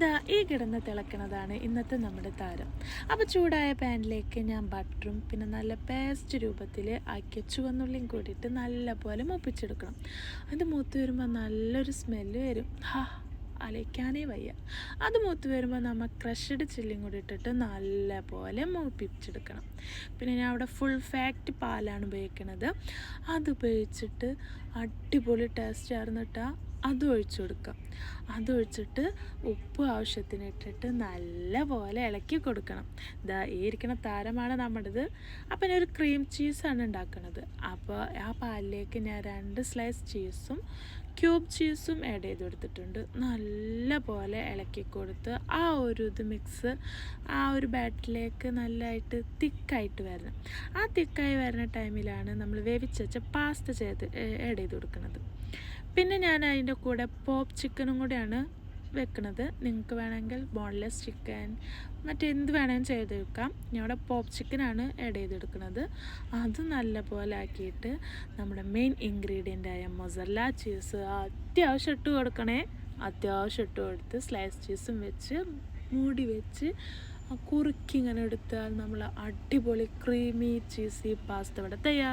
ദാ ഈ കിടന്ന് തിളക്കണതാണ് ഇന്നത്തെ നമ്മുടെ താരം. അപ്പോൾ ചൂടായ പാനിലേക്ക് ഞാൻ ബട്ടറും പിന്നെ നല്ല പേസ്റ്റ് രൂപത്തിൽ ആക്കിയ ചുവന്നുള്ളിയും കൂടിയിട്ട് നല്ലപോലെ മൂപ്പിച്ചെടുക്കണം. അത് മൂത്ത് വരുമ്പോൾ നല്ലൊരു സ്മെല്ല് വരും. അലയ്ക്കാനേ വയ്യ. അത് മൂത്ത് വരുമ്പോൾ നമ്മൾ ക്രഷ്ഡ് ചില്ലിയും കൂടി ഇട്ടിട്ട് നല്ല പോലെ മൂപ്പിച്ചെടുക്കണം. പിന്നെ ഞാൻ അവിടെ ഫുൾ ഫാക്റ്റ് പാലാണ് ഉപയോഗിക്കുന്നത്. അത് ഉപയോഗിച്ചിട്ട് അടിപൊളി ടേസ്റ്റ് ആയിരുന്നിട്ടാൽ അതും ഒഴിച്ചു കൊടുക്കാം. അതൊഴിച്ചിട്ട് ഉപ്പ് ആവശ്യത്തിന് ഇട്ടിട്ട് നല്ല പോലെ ഇളക്കി കൊടുക്കണം. ഇതാ ഈ ഇരിക്കുന്ന താരമാണ് നമ്മുടേത്. അപ്പം ഞാൻ ഒരു ക്രീം ചീസാണ് ഉണ്ടാക്കുന്നത്. അപ്പോൾ ആ പാലിലേക്ക് ഞാൻ 2 സ്ലൈസ് ചീസും ക്യൂബ് ചീസും ആഡ് ചെയ്ത് കൊടുത്തിട്ടുണ്ട്. നല്ല പോലെ ഇളക്കി കൊടുത്ത് ആ ഒരു മിക്സ് ആ ഒരു ബാറ്ററിലേക്ക് നല്ലതായിട്ട് തിക്കായിട്ട് വരണം. ആ തിക്കായി വരുന്ന ടൈമിലാണ് നമ്മൾ വേവിച്ച് വെച്ച പാസ്ത ആഡ് ചെയ്ത് കൊടുക്കുന്നത്. പിന്നെ ഞാൻ അതിൻ്റെ കൂടെ പോപ്പ് ചിക്കനും കൂടെയാണ് വെക്കുന്നത്. നിങ്ങൾക്ക് വേണമെങ്കിൽ ബോൺലെസ് ചിക്കൻ മറ്റെന്ത് വേണമെങ്കിലും ചെയ്തെടുക്കാം. ഞാൻ ഇവിടെ പോപ്പ് ചിക്കനാണ് ആഡ് ചെയ്തെടുക്കുന്നത്. അത് നല്ല പോലെ ആക്കിയിട്ട് നമ്മുടെ മെയിൻ ഇൻഗ്രീഡിയൻ്റായ മൊസറല്ല ചീസ് അത്യാവശ്യം ഇട്ട് കൊടുക്കണേ. അത്യാവശ്യം ഇട്ട് കൊടുത്ത് സ്ലൈസ് ചീസും വെച്ച് മൂടി വെച്ച് കുറുക്കി ഇങ്ങനെ എടുത്താൽ നമ്മൾ അടിപൊളി ക്രീമി ചീസി പാസ്ത ഇവിടെ തയ്യാർ.